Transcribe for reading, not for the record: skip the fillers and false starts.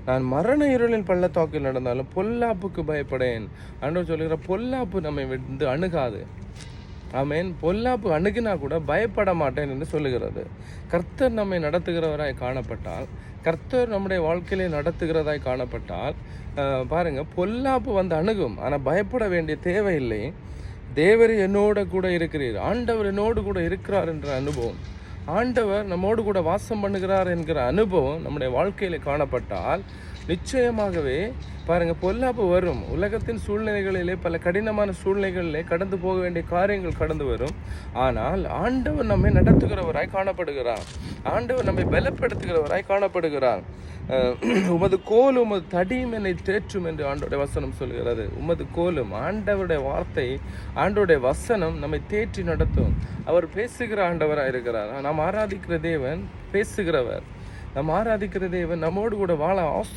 நான் மரண இருளின் பள்ளத்தாக்கில் நடந்தாலும் பொல்லாப்புக்கு பயப்படேன். ஆண்டவர் சொல்லுகிற பொல்லாப்பு நம்மை வந்து அணுகாது. ஆமேன். பொல்லாப்பு அணுகினா கூட பயப்பட மாட்டேன் என்று சொல்லுகிறது. கர்த்தர் நம்மை நடத்துகிறவராய் காணப்பட்டால், கர்த்தர் நம்முடைய வாழ்க்கையிலே நடத்துகிறதாய் காணப்பட்டால், பாருங்க, பொல்லாப்பு வந்து அணுகும். ஆனால் பயப்பட வேண்டிய தேவையில்லை. தேவர் என்னோட கூட இருக்கிறீர், ஆண்டவர் என்னோடு கூட இருக்கிறார் என்ற அனுபவம், ஆண்டவர் நம்மோடு கூட வாசம் பண்ணுகிறார் என்கிற அனுபவம் நம்முடைய வாழ்க்கையில் காணப்பட்டால் நிச்சயமாகவே பாருங்க, பொல்லாப்பு வரும். உலகத்தின் சூழ்நிலைகளிலே, பல கடினமான சூழ்நிலைகளிலே கடந்து போக வேண்டிய காரியங்கள் கடந்து வரும். ஆனால் ஆண்டவர் நம்மை நடத்துகிறவராய் காணப்படுகிறார். ஆண்டவர் நம்மை பலப்படுத்துகிறவராய் காணப்படுகிறார். உமது கோலும் உமது தடியும் என்னை தேற்றும் என்று ஆண்டோடைய வசனம் சொல்கிறது. உமது கோலும், ஆண்டவருடைய வார்த்தை, ஆண்டோடைய வசனம் நம்மை தேற்றி நடத்தும். அவர் பேசுகிற ஆண்டவராக இருக்கிறார். நாம் ஆராதிக்கிற தேவன் பேசுகிறவர். நாம் ஆராதிக்கிற தேவன் நம்மோடு கூட வாழ